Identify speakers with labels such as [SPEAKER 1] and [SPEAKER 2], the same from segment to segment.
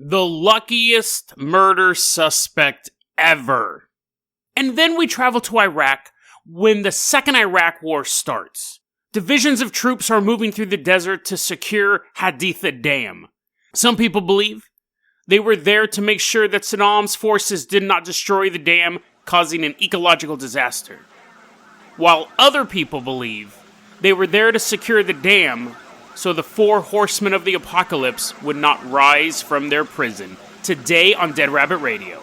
[SPEAKER 1] The luckiest murder suspect ever. And then we travel to Iraq when the Second Iraq War starts. Divisions of troops are moving through the desert to secure Haditha Dam. Some people believe they were there to make sure that Saddam's forces did not destroy the dam, causing an ecological disaster. While other people believe they were there to secure the dam so the Four Horsemen of the Apocalypse would not rise from their prison. Today on Dead Rabbit Radio.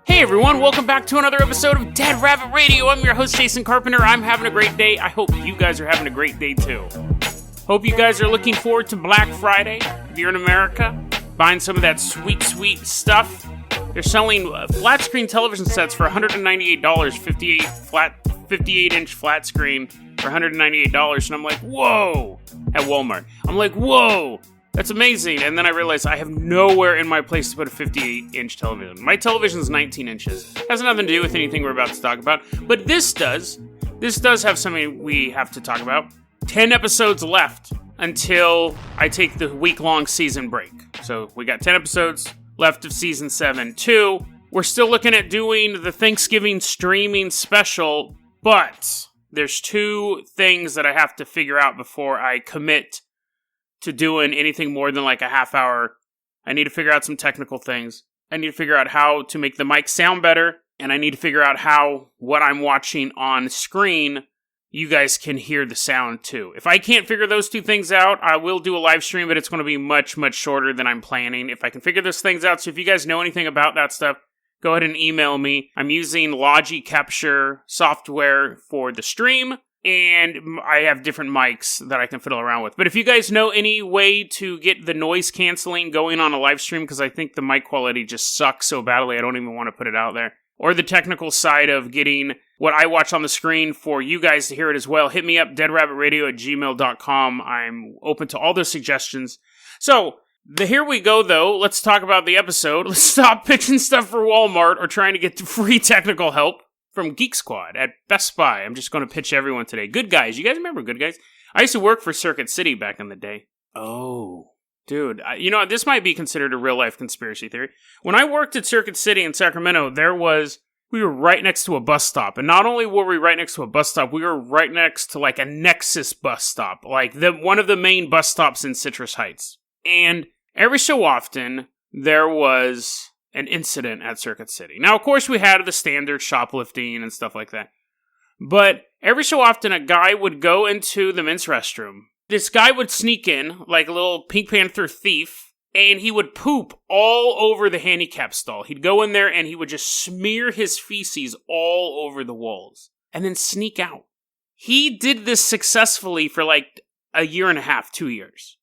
[SPEAKER 1] Hey everyone, welcome back to another episode of Dead Rabbit Radio. I'm your host, Jason Carpenter. I'm having a great day. I hope you guys are having a great day too. Hope you guys are looking forward to Black Friday if you're in America, buying some of that sweet, sweet stuff. They're selling flat screen television sets for $198, 58-inch flat screen for $198, and I'm like, whoa, at Walmart. I'm like, whoa, that's amazing. And then I realized I have nowhere in my place to put a 58-inch television. My television's 19 inches. Has nothing to do with anything we're about to talk about, but this does. This does have something we have to talk about. 10 episodes left until I take the week-long season break. So we got 10 episodes left of season 7. 2, we're still looking at doing the Thanksgiving streaming special, but there's 2 things that I have to figure out before I commit to doing anything more than like a half hour. I need to figure out some technical things. I need to figure out how to make the mic sound better, and I need to figure out how what I'm watching on screen, you guys can hear the sound too. If I can't figure those 2 things out, I will do a live stream, but it's going to be much, much shorter than I'm planning. If I can figure those things out, so if you guys know anything about that stuff, go ahead and email me. I'm using Logi Capture software for the stream, and I have different mics that I can fiddle around with. But if you guys know any way to get the noise canceling going on a live stream, because I think the mic quality just sucks so badly, I don't even want to put it out there, or the technical side of getting what I watch on the screen for you guys to hear it as well, hit me up, deadrabbitradio@gmail.com. I'm open to all those suggestions. So, here we go, though. Let's talk about the episode. Let's stop pitching stuff for Walmart or trying to get free technical help from Geek Squad at Best Buy. I'm just going to pitch everyone today. Good Guys. You guys remember Good Guys? I used to work for Circuit City back in the day. Oh, dude. This might be considered a real-life conspiracy theory. When I worked at Circuit City in Sacramento, we were right next to a bus stop. And not only were we right next to a bus stop, we were right next to like a Nexus bus stop, like one of the main bus stops in Citrus Heights. And every so often, there was an incident at Circuit City. Now, of course, we had the standard shoplifting and stuff like that. But every so often, a guy would go into the men's restroom. This guy would sneak in like a little Pink Panther thief, and he would poop all over the handicap stall. He'd go in there and he would just smear his feces all over the walls and then sneak out. He did this successfully for like a year and a half, 2 years.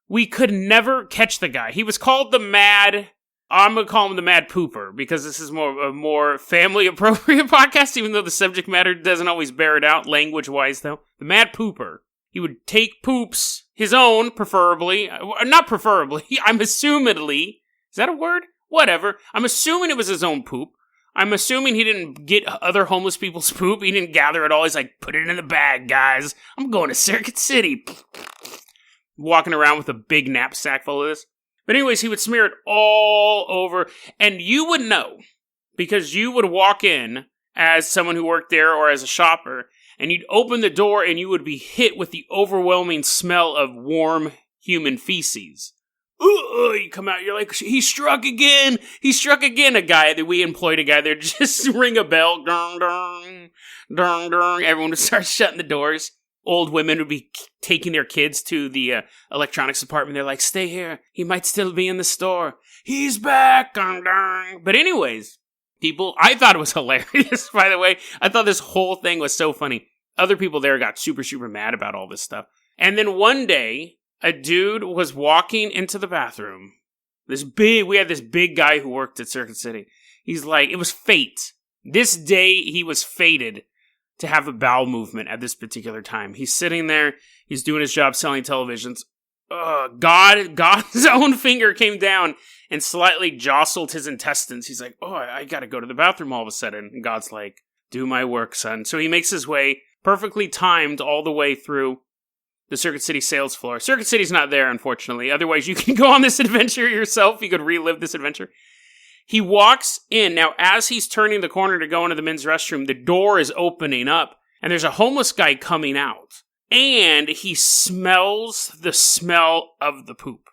[SPEAKER 1] We could never catch the guy. He was called I'm going to call him the Mad Pooper, because this is a more family-appropriate podcast, even though the subject matter doesn't always bear it out, language-wise, though. The Mad Pooper. He would take poops, his own, preferably. Not preferably, I'm assumedly. Is that a word? Whatever. I'm assuming it was his own poop. I'm assuming he didn't get other homeless people's poop. He didn't gather it all. He's like, put it in the bag, guys. I'm going to Circuit City. Walking around with a big knapsack full of this. But anyways, he would smear it all over. And you would know, because you would walk in as someone who worked there or as a shopper, and you'd open the door and you would be hit with the overwhelming smell of warm human feces. You come out, you're like, he struck again. We employed a guy there to just ring a bell. Dong, dong, dong, dong. Everyone would start shutting the doors. Old women would be taking their kids to the electronics department. They're like, stay here. He might still be in the store. He's back. Dong, dong. But anyways, people, I thought it was hilarious, by the way. I thought this whole thing was so funny. Other people there got super, super mad about all this stuff. And then one day, a dude was walking into the bathroom. We had this big guy who worked at Circuit City. He's like, it was fate. This day, he was fated to have a bowel movement at this particular time. He's sitting there. He's doing his job selling televisions. God's own finger came down and slightly jostled his intestines. He's like, I got to go to the bathroom all of a sudden. And God's like, do my work, son. So he makes his way Perfectly timed all the way through the Circuit City sales floor. Circuit City's not there, unfortunately. Otherwise, you can go on this adventure yourself. You could relive this adventure. He walks in. Now, as he's turning the corner to go into the men's restroom, the door is opening up, and there's a homeless guy coming out. And he smells the smell of the poop.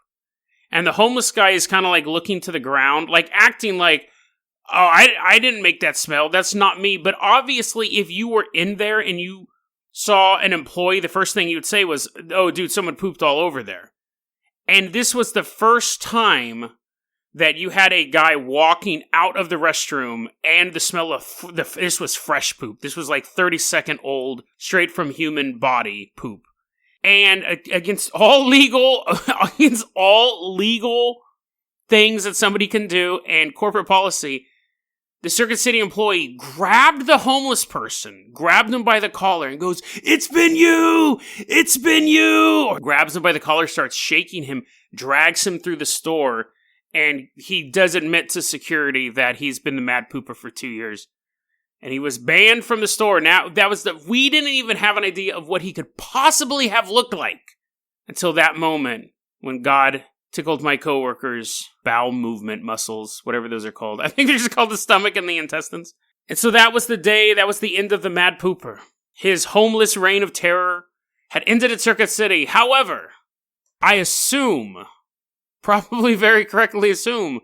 [SPEAKER 1] And the homeless guy is kind of like looking to the ground, like acting like, oh, I didn't make that smell. That's not me. But obviously, if you were in there and you saw an employee, the first thing you would say was, oh, dude, someone pooped all over there. And this was the first time that you had a guy walking out of the restroom and the smell of, this was fresh poop. This was like 30-second old, straight from human body poop. And against all legal things that somebody can do and corporate policy, the Circuit City employee grabbed the homeless person, grabbed him by the collar and goes, "It's been you! It's been you!" Or grabs him by the collar, starts shaking him, drags him through the store, and he does admit to security that he's been the mad pooper for 2 years. And he was banned from the store. Now, we didn't even have an idea of what he could possibly have looked like until that moment when God tickled my coworkers' bowel movement muscles, whatever those are called. I think they're just called the stomach and the intestines. And so that was the day, that was the end of the mad pooper. His homeless reign of terror had ended at Circuit City. However, I assume, probably very correctly assume,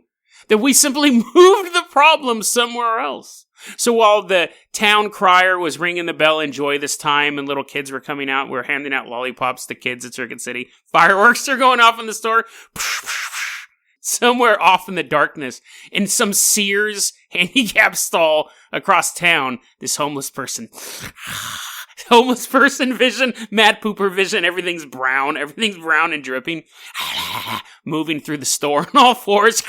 [SPEAKER 1] that we simply moved the problem somewhere else. So while the town crier was ringing the bell, enjoy this time, and little kids were coming out, we're handing out lollipops to kids at Circuit City. Fireworks are going off in the store. Somewhere off in the darkness, in some Sears handicap stall across town, this homeless person vision, mad pooper vision, everything's brown and dripping, moving through the store on all fours,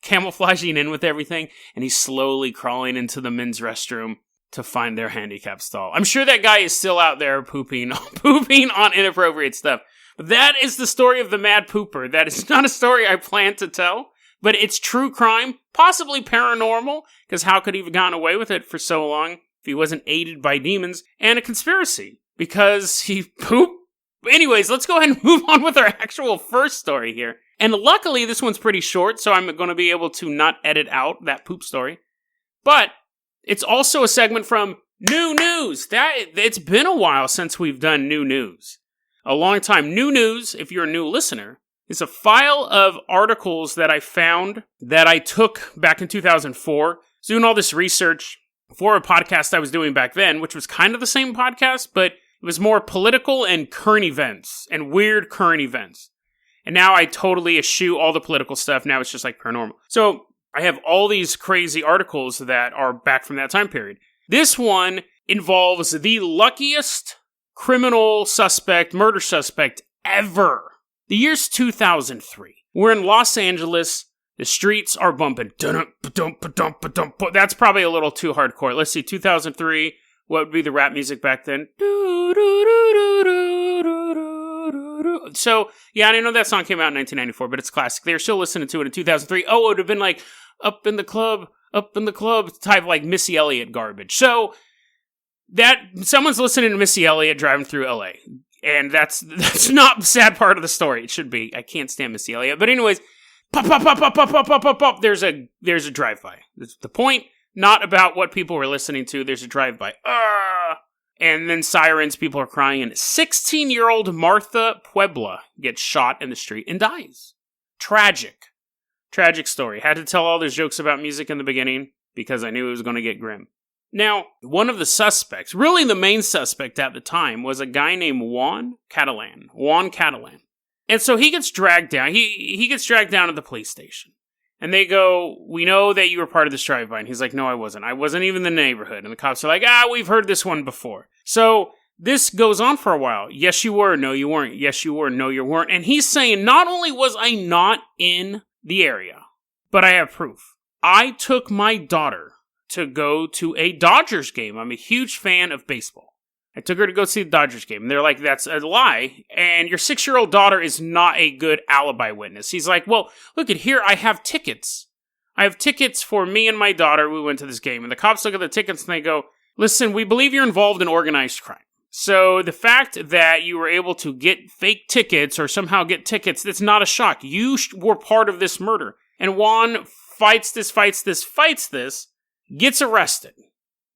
[SPEAKER 1] camouflaging in with everything, and he's slowly crawling into the men's restroom to find their handicap stall. I'm sure that guy is still out there pooping on inappropriate stuff. But that is the story of the mad pooper. That is not a story I plan to tell, but it's true crime, possibly paranormal, because how could he have gotten away with it for so long if he wasn't aided by demons, and a conspiracy, because he pooped. Anyways, let's go ahead and move on with our actual first story here. And luckily, this one's pretty short, so I'm going to be able to not edit out that poop story. But it's also a segment from New News. It's been a while since we've done New News. A long time. New News, if you're a new listener, is a file of articles that I found that I took back in 2004. I was doing all this research for a podcast I was doing back then, which was kind of the same podcast, but it was more political and current events and weird current events. And now I totally eschew all the political stuff. Now it's just like paranormal. So I have all these crazy articles that are back from that time period. This one involves the luckiest criminal suspect, murder suspect ever. The year's 2003. We're in Los Angeles. The streets are bumping. That's probably a little too hardcore. Let's see, 2003. What would be the rap music back then? So, yeah, I didn't know that song came out in 1994, but it's classic. They were still listening to it in 2003. Oh, it would have been like, up in the club, type like Missy Elliott garbage. So, that someone's listening to Missy Elliott driving through LA. And that's not the sad part of the story. It should be. I can't stand Missy Elliott. But anyways, pop, pop, pop, pop, pop, pop, pop, pop, pop. There's a drive-by. That's the point. Not about what people were listening to. There's a drive-by. And then sirens, people are crying. And 16-year-old Martha Puebla gets shot in the street and dies. Tragic story. Had to tell all those jokes about music in the beginning because I knew it was going to get grim. Now, one of the suspects, really the main suspect at the time, was a guy named Juan Catalan. And so he gets dragged down. He gets dragged down to the police station. And they go, "We know that you were part of this drive-by." And he's like, "No, I wasn't. I wasn't even in the neighborhood." And the cops are like, "We've heard this one before." So this goes on for a while. "Yes, you were. No, you weren't. Yes, you were. No, you weren't." And he's saying, not only was I not in the area, but I have proof. I took my daughter to go to a Dodgers game. I'm a huge fan of baseball. I took her to go see the Dodgers game. And they're like, "That's a lie. And your 6-year-old daughter is not a good alibi witness." He's like, "Well, look at here. I have tickets. I have tickets for me and my daughter. We went to this game." And the cops look at the tickets and they go, Listen, we believe you're involved in organized crime. So the fact that you were able to get fake tickets or somehow get tickets, that's not a shock. You were part of this murder. And Juan fights this, gets arrested.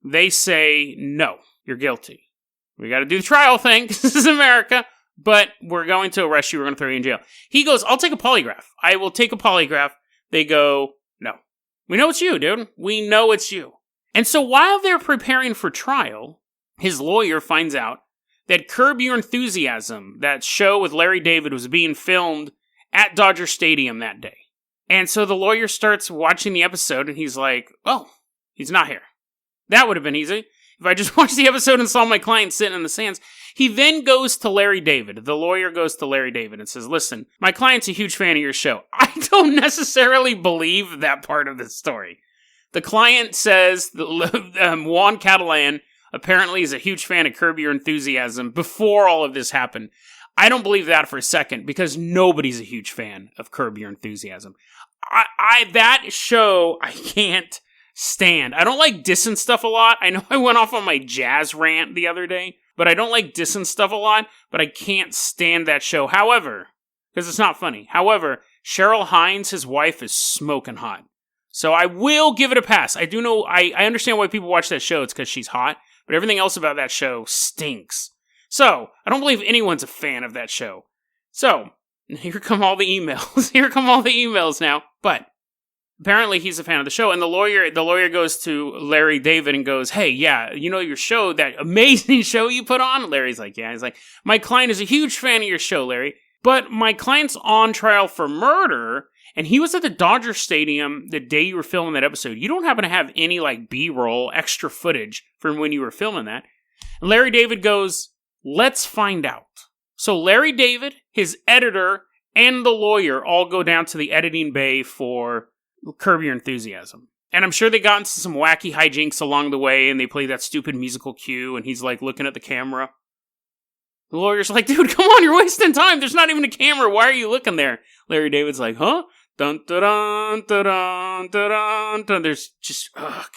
[SPEAKER 1] They say, no, you're guilty. We got to do the trial thing. This is America. But we're going to arrest you. We're going to throw you in jail. He goes, I'll take a polygraph. I will take a polygraph. They go, no. We know it's you, dude. We know it's you. And so while they're preparing for trial, his lawyer finds out that Curb Your Enthusiasm, that show with Larry David, was being filmed at Dodger Stadium that day. And so the lawyer starts watching the episode, and he's like, oh, he's not here. That would have been easy if I just watched the episode and saw my client sitting in the stands. He then goes to Larry David. The lawyer goes to Larry David and says, listen, my client's a huge fan of your show. I don't necessarily believe that part of the story. The client says Juan Catalan apparently is a huge fan of Curb Your Enthusiasm before all of this happened. I don't believe that for a second, because nobody's a huge fan of Curb Your Enthusiasm. That show, I can't stand. I don't like dissing stuff a lot. I know I went off on my jazz rant the other day, but I don't like dissing stuff a lot, but I can't stand that show. However, because it's not funny. However, Cheryl Hines, his wife, is smoking hot. So I will give it a pass. I do know, I understand why people watch that show. It's because she's hot, but everything else about that show stinks. So, I don't believe anyone's a fan of that show. So, here come all the emails. Now. But, apparently he's a fan of the show, and the lawyer goes to Larry David and goes, hey, yeah, you know your show, that amazing show you put on? Larry's like, yeah. He's like, my client is a huge fan of your show, Larry, but my client's on trial for murder, and he was at the Dodger Stadium the day you were filming that episode. You don't happen to have any, B-roll, extra footage from when you were filming that. And Larry David goes, let's find out. So Larry David, his editor, and the lawyer all go down to the editing bay for Curb Your Enthusiasm. And I'm sure they got into some wacky hijinks along the way, and they play that stupid musical cue, and he's, looking at the camera. The lawyer's like, dude, come on, you're wasting time. There's not even a camera. Why are you looking there? Larry David's like, huh? Dun, dun, dun, dun, dun, dun, dun. There's just, ugh.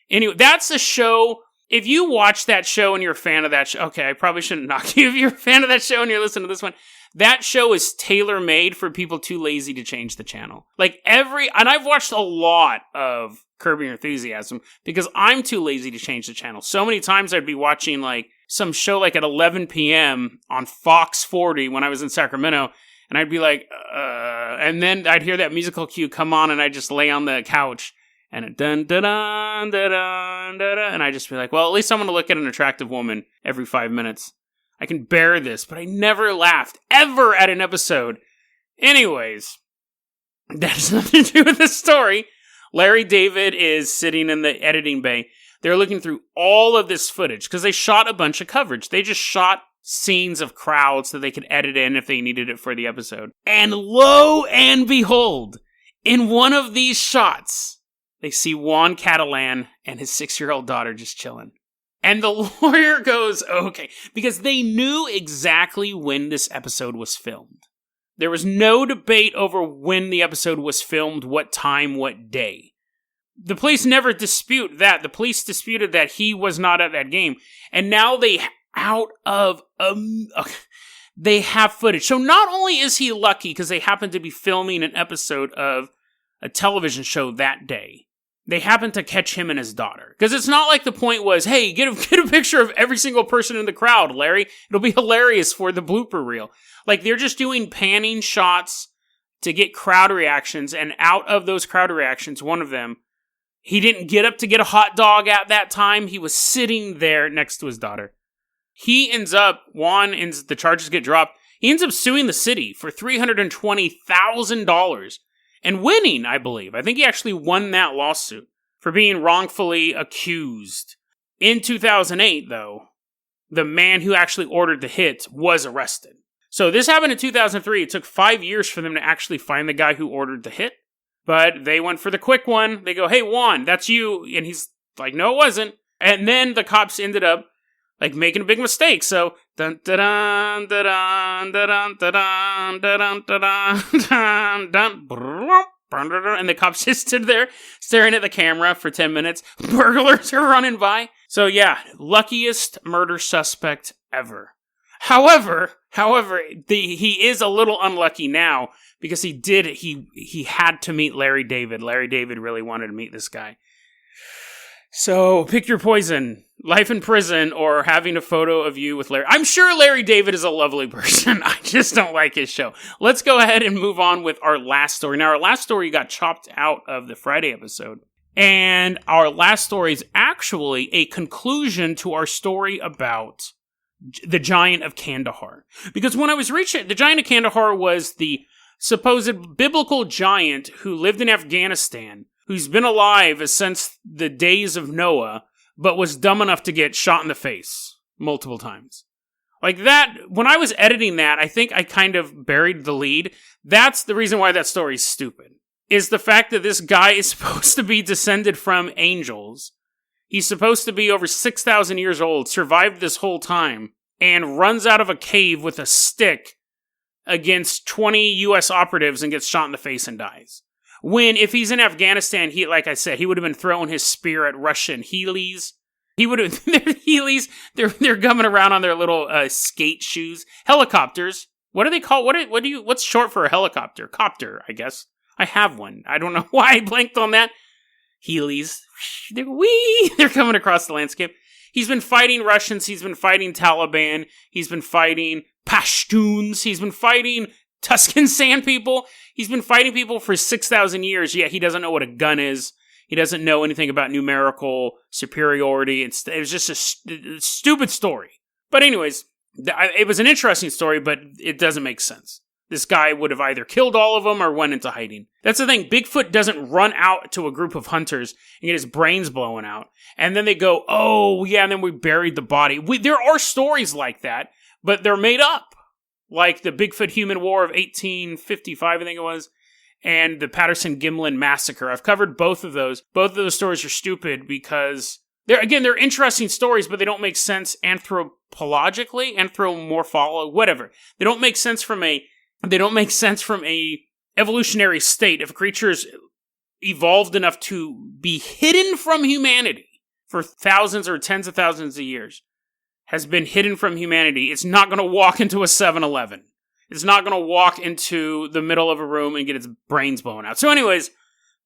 [SPEAKER 1] Anyway, that's a show. If you watch that show and you're a fan of that show, okay, I probably shouldn't knock you if you're a fan of that show and you're listening to this one. That show is tailor-made for people too lazy to change the channel. And I've watched a lot of Curb Your Enthusiasm because I'm too lazy to change the channel. So many times I'd be watching, some show, at 11 p.m. on Fox 40 when I was in Sacramento, and I'd be like, and then I'd hear that musical cue come on, and I'd just lay on the couch, and it dun dun dun dun dun dun, and I'd just be like, well, at least I'm going to look at an attractive woman every 5 minutes. I can bear this, but I never laughed, ever, at an episode. Anyways, that has nothing to do with the story. Larry David is sitting in the editing bay. They're looking through all of this footage, because they shot a bunch of coverage. They just shot scenes of crowds so they could edit in if they needed it for the episode. And lo and behold, in one of these shots, they see Juan Catalan and his 6-year-old daughter just chilling. And the lawyer goes, okay, because they knew exactly when this episode was filmed. There was no debate over when the episode was filmed, what time, what day. The police never dispute that. The police disputed that he was not at that game. And now they they have footage. So not only is he lucky because they happen to be filming an episode of a television show that day, they happen to catch him and his daughter. Because it's not like the point was, hey, get a picture of every single person in the crowd, Larry. It'll be hilarious for the blooper reel. They're just doing panning shots to get crowd reactions. And out of those crowd reactions, one of them, he didn't get up to get a hot dog at that time. He was sitting there next to his daughter. The charges get dropped. He ends up suing the city for $320,000 and winning, I believe. I think he actually won that lawsuit for being wrongfully accused. In 2008, though, the man who actually ordered the hit was arrested. So this happened in 2003. It took 5 years for them to actually find the guy who ordered the hit. But they went for the quick one. They go, hey, Juan, that's you. And he's like, no, it wasn't. And then the cops ended up making a big mistake. So, dun dun dun dun dun dun dun dun dun dun dun. And the cops just stood there staring at the camera for 10 minutes. Burglars are running by. So yeah, luckiest murder suspect ever. However, he is a little unlucky now because he had to meet Larry David. Larry David really wanted to meet this guy. So pick your poison. Life in prison or having a photo of you with Larry. I'm sure Larry David is a lovely person. I just don't like his show. Let's go ahead and move on with our last story. Now, our last story got chopped out of the Friday episode. And our last story is actually a conclusion to our story about the Giant of Kandahar. Because when I was reaching, the Giant of Kandahar was the supposed biblical giant who lived in Afghanistan, who's been alive since the days of Noah, but was dumb enough to get shot in the face multiple times. Like that, when I was editing that, I think I kind of buried the lead. That's the reason why that story's stupid. Is the fact that this guy is supposed to be descended from angels. He's supposed to be over 6,000 years old, survived this whole time, and runs out of a cave with a stick against 20 U.S. operatives and gets shot in the face and dies. When, if he's in Afghanistan, like I said, he would have been throwing his spear at Russian Heelys. He would have, their Heelys, they're coming around on their little skate shoes. Helicopters. What do they call, what's short for a helicopter? Copter, I guess. I have one. I don't know why I blanked on that. Heelys. They're coming across the landscape. He's been fighting Russians. He's been fighting Taliban. He's been fighting Pashtuns. He's been fighting Tuscan Sand people. He's been fighting people for 6,000 years, yet he doesn't know what a gun is. He doesn't know anything about numerical superiority. It was just a stupid story. But anyways, it was an interesting story, but it doesn't make sense. This guy would have either killed all of them or went into hiding. That's the thing. Bigfoot doesn't run out to a group of hunters and get his brains blown out. And then they go, oh, yeah, and then we buried the body. There are stories like that, but they're made up. Like the Bigfoot Human War of 1855, I think it was, and the Patterson-Gimlin Massacre. I've covered both of those. Both of those stories are stupid because, they're interesting stories, but they don't make sense anthropologically, whatever. They don't make sense from a evolutionary state. If a creature's evolved enough to be hidden from humanity for thousands or tens of thousands of years, has been hidden from humanity, it's not going to walk into a 7-Eleven. It's not going to walk into the middle of a room and get its brains blown out. So anyways,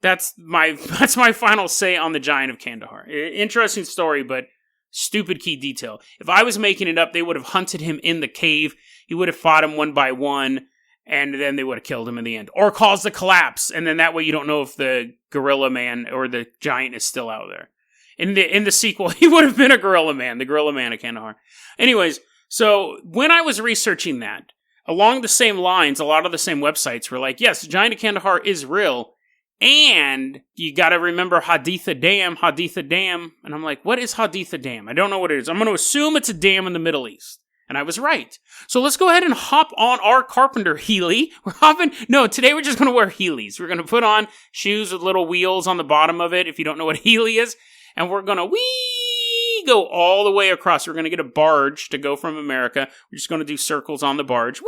[SPEAKER 1] that's my final say on the Giant of Kandahar. Interesting story, but stupid key detail. If I was making it up, they would have hunted him in the cave. He would have fought him one by one, and then they would have killed him in the end. Or caused the collapse, and then that way you don't know if the gorilla man or the giant is still out there. In the sequel, he would have been the Gorilla Man of Kandahar. Anyways, so when I was researching that, along the same lines, a lot of the same websites were like, yes, the Giant of Kandahar is real, and you gotta remember Haditha Dam, and I'm like, what is Haditha Dam? I don't know what it is. I'm gonna assume it's a dam in the Middle East. And I was right. So let's go ahead and hop on our carpenter Heeley. Today we're just gonna wear Heelys. We're gonna put on shoes with little wheels on the bottom of it, if you don't know what Heeley is. And we're going to go all the way across. We're going to get a barge to go from America. We're just going to do circles on the barge.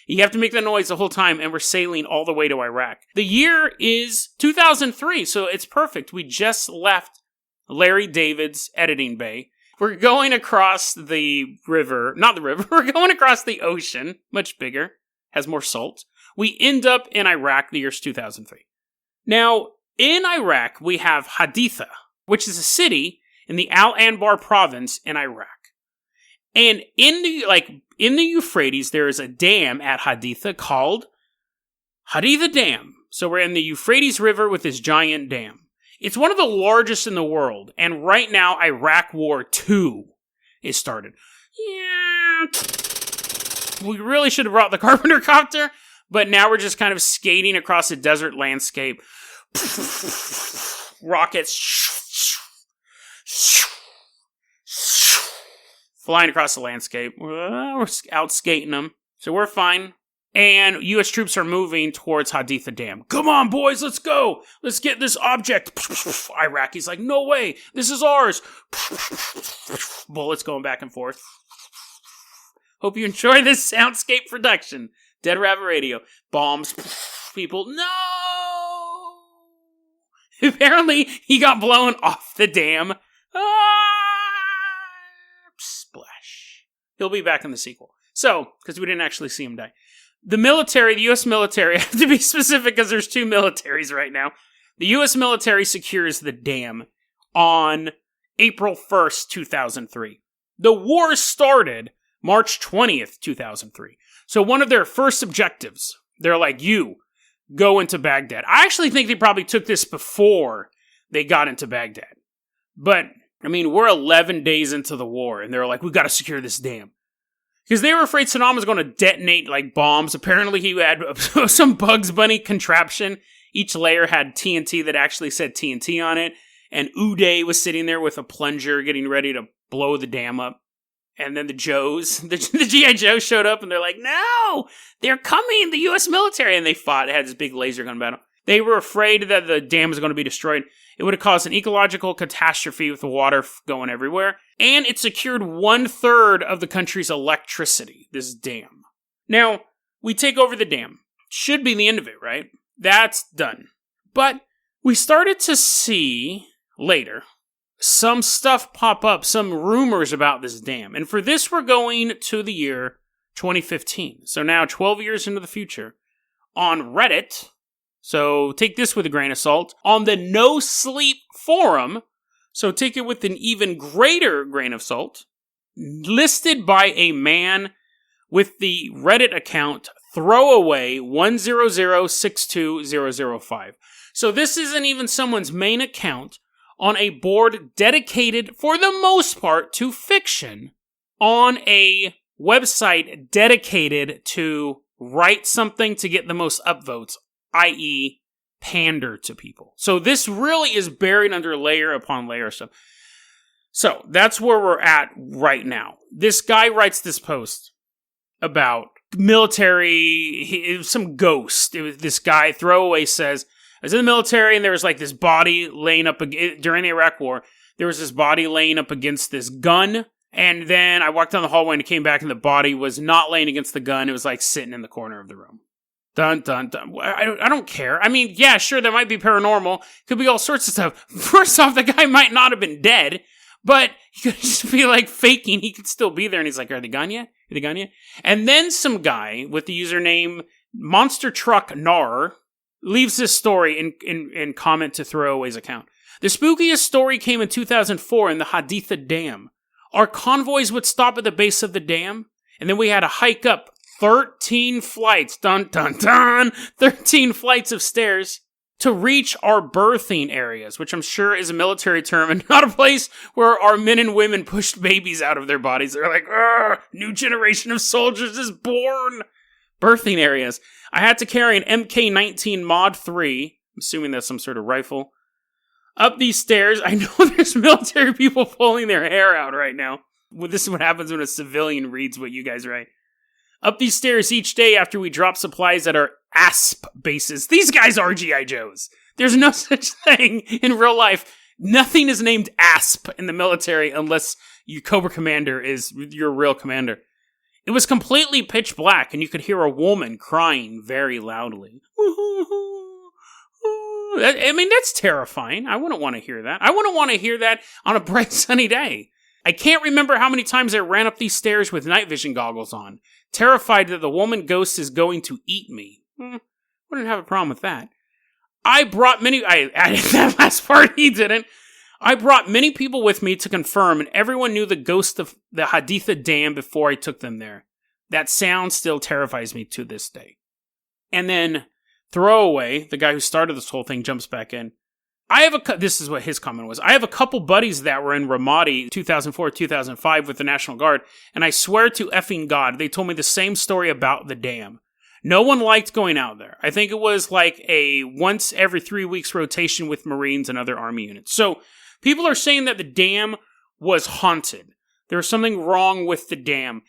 [SPEAKER 1] You have to make that noise the whole time, and we're sailing all the way to Iraq. The year is 2003, so it's perfect. We just left Larry David's editing bay. We're going across the river. Not the river. We're going across the ocean. Much bigger. Has more salt. We end up in Iraq. The year's 2003. Now, in Iraq, we have Haditha, which is a city in the Al-Anbar province in Iraq. And in the Euphrates, there is a dam at Haditha called Haditha Dam. So we're in the Euphrates River with this giant dam. It's one of the largest in the world. And right now, Iraq War II is started. Yeah. We really should have brought the carpenter copter, but now we're just kind of skating across a desert landscape. Rockets flying across the landscape. We're out skating them, so we're fine. And U.S. troops are moving towards Haditha Dam. Come on, boys, let's go. Let's get this object. Iraqis like, no way, this is ours. Bullets going back and forth. Hope you enjoy this soundscape production. Dead Rabbit Radio. Bombs. People, no! Apparently, he got blown off the dam. Splash. He'll be back in the sequel. So, because we didn't actually see him die. The U.S. military, I have to be specific because there's two militaries right now. The U.S. military secures the dam on April 1st, 2003. The war started March 20th, 2003. So one of their first objectives, they're like, you, go into Baghdad. I actually think they probably took this before they got into Baghdad. But, I mean, we're 11 days into the war, and they're like, we gotta secure this dam. Because they were afraid Saddam was going to detonate, like, bombs. Apparently he had some Bugs Bunny contraption. Each layer had TNT that actually said TNT on it. And Uday was sitting there with a plunger getting ready to blow the dam up. And then the Joes, the G.I. Joe showed up and they're like, no, they're coming, the U.S. military. And they fought. It had this big laser gun battle. They were afraid that the dam was going to be destroyed. It would have caused an ecological catastrophe with the water going everywhere. And it secured 1/3 of the country's electricity, this dam. Now, we take over the dam. Should be the end of it, right? That's done. But we started to see later some stuff pop up, some rumors about this dam. And for this, we're going to the year 2015. So now 12 years into the future. On Reddit, so take this with a grain of salt, on the No Sleep forum, so take it with an even greater grain of salt, listed by a man with the Reddit account throwaway 100620005. So this isn't even someone's main account on a board dedicated, for the most part, to fiction, on a website dedicated to write something to get the most upvotes, i.e. pander to people. So this really is buried under layer upon layer of stuff. So that's where we're at right now. This guy writes this post about military, some ghost. This guy, throwaway, says, I was in the military and there was like this body laying up during the Iraq War. There was this body laying up against this gun. And then I walked down the hallway and it came back and the body was not laying against the gun. It was like sitting in the corner of the room. Dun, dun, dun. I don't care. I mean, yeah, sure, there might be paranormal. Could be all sorts of stuff. First off, the guy might not have been dead, but he could just be like faking. He could still be there. And he's like, are they gone yet? Are they gone yet? And then some guy with the username Monster Truck Nar leaves this story in comment to Throwaway's account. The spookiest story came in 2004 in the Haditha Dam. Our convoys would stop at the base of the dam, and then we had to hike up 13 flights, dun dun dun, 13 flights of stairs to reach our berthing areas, which I'm sure is a military term and not a place where our men and women pushed babies out of their bodies. They're like, new generation of soldiers is born. Berthing areas. I had to carry an MK-19 Mod 3, I'm assuming that's some sort of rifle, up these stairs. I know there's military people pulling their hair out right now. Well, this is what happens when a civilian reads what you guys write. Up these stairs each day after we drop supplies at our ASP bases. These guys are G.I. Joes. There's no such thing in real life. Nothing is named ASP in the military unless your Cobra Commander is your real commander. It was completely pitch black, and you could hear a woman crying very loudly. I mean, that's terrifying. I wouldn't want to hear that. I wouldn't want to hear that on a bright, sunny day. I can't remember how many times I ran up these stairs with night vision goggles on, terrified that the woman ghost is going to eat me. Wouldn't have a problem with that. I added that last part, he didn't. I brought many people with me to confirm, and everyone knew the ghost of the Haditha Dam before I took them there. That sound still terrifies me to this day. And then Throwaway, the guy who started this whole thing, jumps back in. This is what his comment was. I have a couple buddies that were in Ramadi 2004, 2005 with the National Guard, and I swear to effing God, they told me the same story about the dam. No one liked going out there. I think it was like a once every 3 weeks rotation with Marines and other Army units. So people are saying that the dam was haunted. There was something wrong with the dam.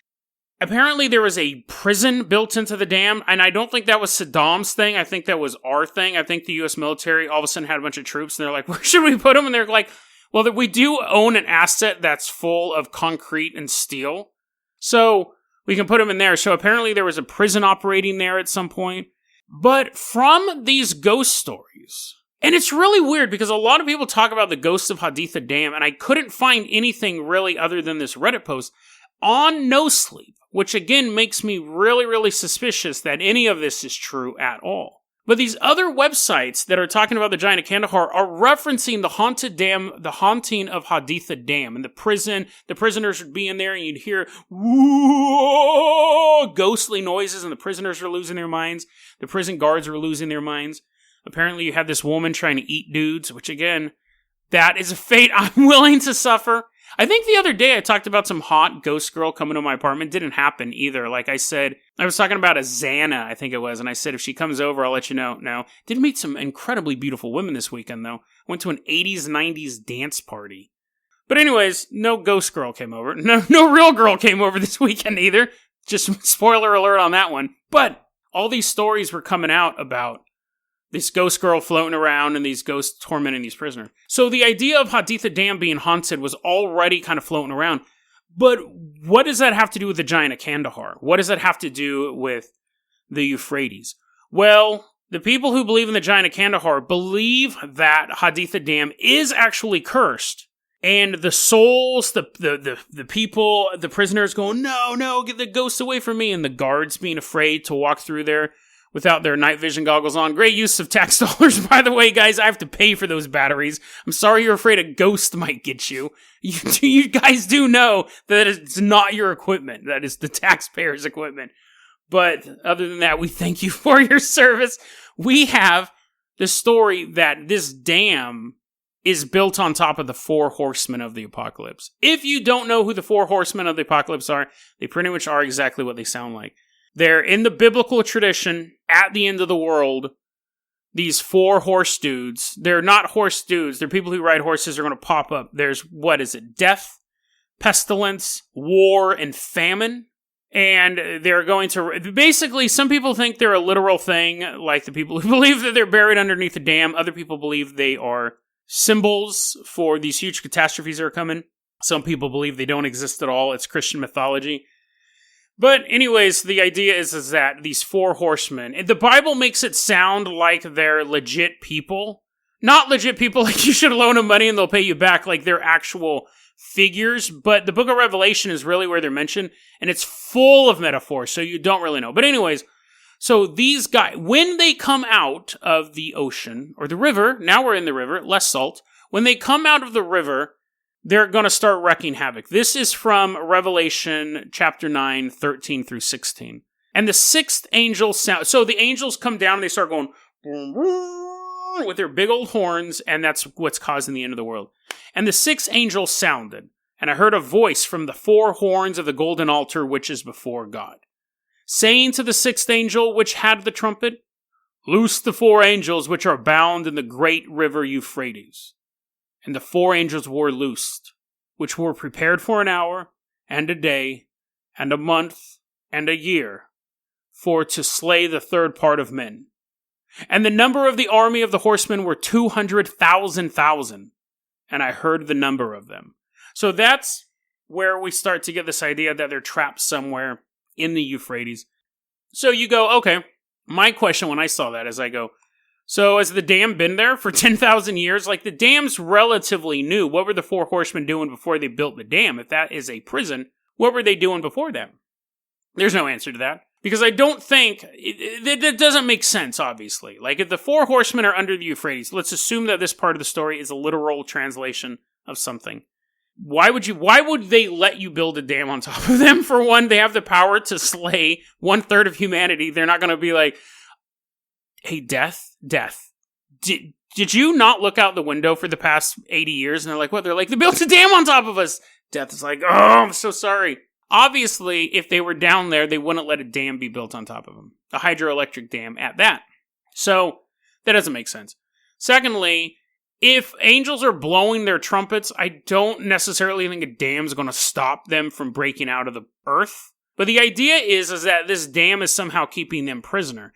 [SPEAKER 1] Apparently there was a prison built into the dam, and I don't think that was Saddam's thing. I think that was our thing. I think the U.S. military all of a sudden had a bunch of troops, and they're like, where should we put them? And they're like, well, we do own an asset that's full of concrete and steel, so we can put them in there. So apparently there was a prison operating there at some point. But from these ghost stories, And it's really weird because a lot of people talk about the ghosts of Haditha Dam, and I couldn't find anything really other than this Reddit post on No Sleep, which again makes me really, really suspicious that any of this is true at all. But these other websites that are talking about the Giant of Kandahar are referencing the haunted dam, the haunting of Haditha Dam. And the prisoners would be in there and you'd hear whoa, ghostly noises and the prisoners are losing their minds. The prison guards were losing their minds. Apparently you have this woman trying to eat dudes, which again, that is a fate I'm willing to suffer. I think the other day I talked about some hot ghost girl coming to my apartment. Didn't happen either. Like I said, I was talking about a Xana, I think it was, and I said if she comes over, I'll let you know. No, did meet some incredibly beautiful women this weekend, though. Went to an 80s, 90s dance party. But anyways, no ghost girl came over. No real girl came over this weekend either. Just spoiler alert on that one. But all these stories were coming out about this ghost girl floating around and these ghosts tormenting these prisoners. So the idea of Haditha Dam being haunted was already kind of floating around. But what does that have to do with the Giant of Kandahar? What does that have to do with the Euphrates? Well, the people who believe in the Giant of Kandahar believe that Haditha Dam is actually cursed. And the souls, the people, the prisoners going, no, get the ghosts away from me. And the guards being afraid to walk through there without their night vision goggles on. Great use of tax dollars, by the way, guys. I have to pay for those batteries. I'm sorry you're afraid a ghost might get you. You guys do know that it's not your equipment. That is the taxpayers' equipment. But other than that, we thank you for your service. We have the story that this dam is built on top of the Four Horsemen of the Apocalypse. If you don't know who the Four Horsemen of the Apocalypse are, they pretty much are exactly what they sound like. They're in the biblical tradition, at the end of the world, these four horse dudes. They're not horse dudes. They're people who ride horses are going to pop up. There's, death, pestilence, war, and famine. And they're going to, basically, some people think they're a literal thing, like the people who believe that they're buried underneath a dam. Other people believe they are symbols for these huge catastrophes that are coming. Some people believe they don't exist at all. It's Christian mythology. But anyways, the idea is that these four horsemen, the Bible makes it sound like they're legit people. Not legit people like you should loan them money and they'll pay you back, like they're actual figures. But the book of Revelation is really where they're mentioned, and it's full of metaphors, so you don't really know. But anyways, so these guys, when they come out of the ocean, or the river, now we're in the river, less salt, when they come out of the river, they're going to start wreaking havoc. This is from Revelation chapter 9, 13 through 16. And the sixth angel sound. So the angels come down and they start going with their big old horns, and that's what's causing the end of the world. And the sixth angel sounded, and I heard a voice from the four horns of the golden altar which is before God, saying to the sixth angel which had the trumpet, "Loose the four angels which are bound in the great river Euphrates." And the four angels were loosed, which were prepared for an hour, and a day, and a month, and a year, for to slay the third part of men. And the number of the army of the horsemen were 200,000,000, and I heard the number of them. So that's where we start to get this idea that they're trapped somewhere in the Euphrates. So you go, okay, my question when I saw that is I go, so has the dam been there for 10,000 years? Like, the dam's relatively new. What were the four horsemen doing before they built the dam? If that is a prison, what were they doing before that? There's no answer to that. Because I don't think, it doesn't make sense, obviously. Like, if the four horsemen are under the Euphrates, let's assume that this part of the story is a literal translation of something. Why would they let you build a dam on top of them? For one, they have the power to slay 1/3 of humanity. They're not going to be like, hey, death, did you not look out the window for the past 80 years? And they're like, what? They're like, they built a dam on top of us. Death is like, oh, I'm so sorry. Obviously, if they were down there, they wouldn't let a dam be built on top of them. A hydroelectric dam at that. So, that doesn't make sense. Secondly, if angels are blowing their trumpets, I don't necessarily think a dam's going to stop them from breaking out of the earth. But the idea is that this dam is somehow keeping them prisoner.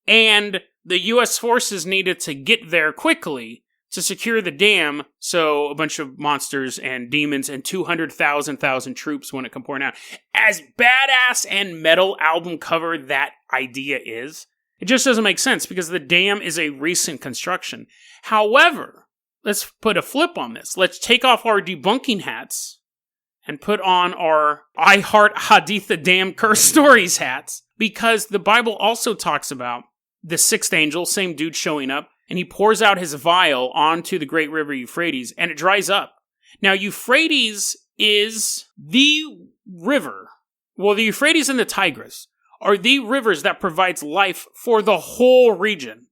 [SPEAKER 1] And the U.S. forces needed to get there quickly to secure the dam, so a bunch of monsters and demons and 200,000 troops wouldn't come pouring out. As badass and metal album cover that idea is, It just doesn't make sense because the dam is a recent construction. However, let's put a flip on this. Let's take off our debunking hats and put on our I Heart Haditha Dam Curse Stories hats, because the Bible also talks about the sixth angel, same dude showing up, and he pours out his vial onto the great river Euphrates, and it dries up. Now, Euphrates is the river. Well, the Euphrates and the Tigris are the rivers that provides life for the whole region.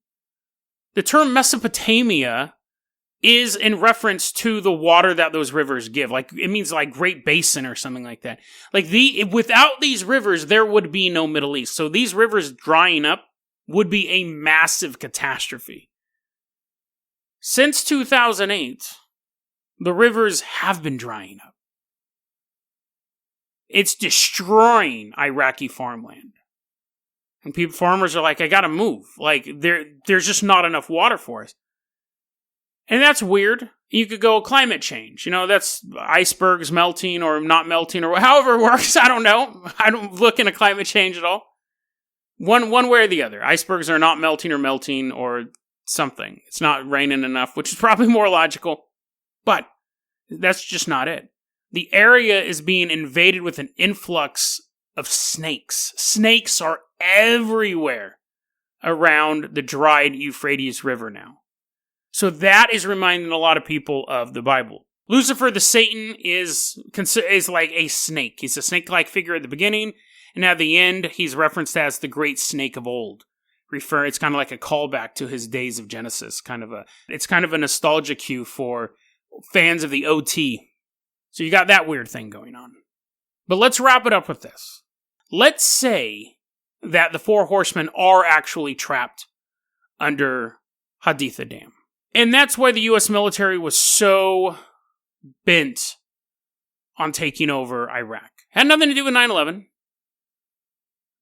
[SPEAKER 1] The term Mesopotamia is in reference to the water that those rivers give. Like, it means like Great Basin or something like that. Like, without these rivers, there would be no Middle East. So these rivers drying up would be a massive catastrophe. Since 2008, the rivers have been drying up. It's destroying Iraqi farmland. And farmers are like, I gotta move. Like, there's just not enough water for us. And that's weird. You could go climate change. That's icebergs melting or not melting or however it works. I don't know. I don't look into climate change at all. One way or the other. Icebergs are not melting or something. It's not raining enough, which is probably more logical. But that's just not it. The area is being invaded with an influx of snakes. Snakes are everywhere around the dried Euphrates River now. So that is reminding a lot of people of the Bible. Lucifer, the Satan, is like a snake. He's a snake-like figure at the beginning, and at the end, he's referenced as the great snake of old. It's kind of like a callback to his days of Genesis. It's kind of a nostalgia cue for fans of the OT. So you got that weird thing going on. But let's wrap it up with this. Let's say that the Four Horsemen are actually trapped under Haditha Dam. And that's why the U.S. military was so bent on taking over Iraq. Had nothing to do with 9/11.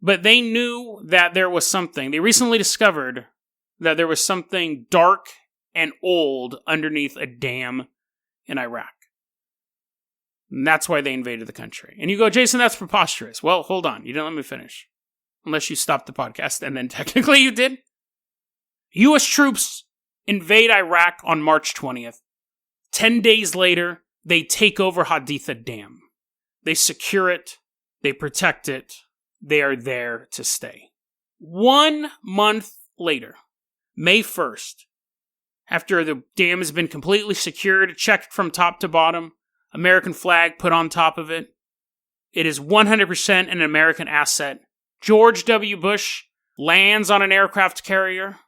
[SPEAKER 1] But they knew that there was something. They recently discovered that there was something dark and old underneath a dam in Iraq. And that's why they invaded the country. And you go, Jason, that's preposterous. Well, hold on. You didn't let me finish. Unless you stopped the podcast, and then technically you did. U.S. troops invade Iraq on March 20th. 10 days later, they take over Haditha Dam. They secure it. They protect it. They are there to stay. 1 month later, May 1st, after the dam has been completely secured, checked from top to bottom, American flag put on top of it, it is 100% an American asset. George W. Bush lands on an aircraft carrier,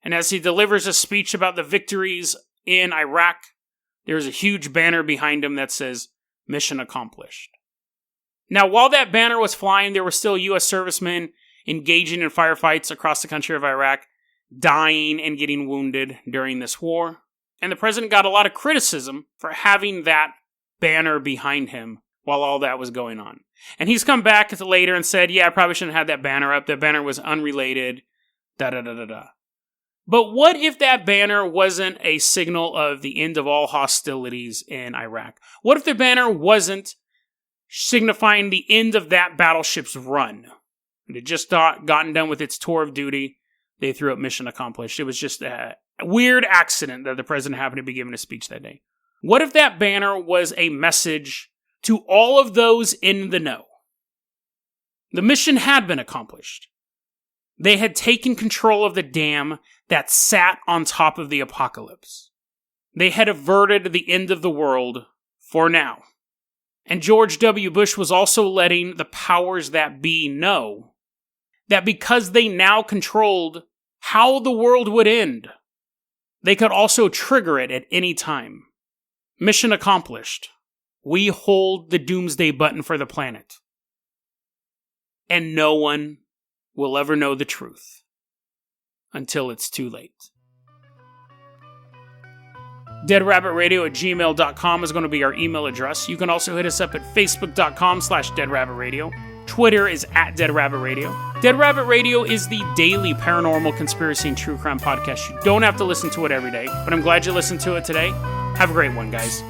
[SPEAKER 1] and as he delivers a speech about the victories in Iraq, there's a huge banner behind him that says, "Mission accomplished." Now, while that banner was flying, there were still U.S. servicemen engaging in firefights across the country of Iraq, dying and getting wounded during this war. And the president got a lot of criticism for having that banner behind him while all that was going on. And he's come back later and said, yeah, I probably shouldn't have had that banner up. That banner was unrelated, da-da-da-da-da. But what if that banner wasn't a signal of the end of all hostilities in Iraq? What if the banner wasn't signifying the end of that battleship's run? It had just gotten done with its tour of duty. They threw up mission accomplished. It was just a weird accident that the president happened to be giving a speech that day. What if that banner was a message to all of those in the know? The mission had been accomplished. They had taken control of the dam that sat on top of the apocalypse. They had averted the end of the world for now. And George W. Bush was also letting the powers that be know that because they now controlled how the world would end, they could also trigger it at any time. Mission accomplished. We hold the doomsday button for the planet. And no one will ever know the truth until it's too late. deadrabbitradio@gmail.com is going to be our email address. You can also hit us up at facebook.com/deadrabbitradio. Twitter is @deadrabbitradio. Dead Rabbit Radio is the daily paranormal conspiracy and true crime podcast. You don't have to listen to it every day, but I'm glad you listened to it today. Have a great one, guys.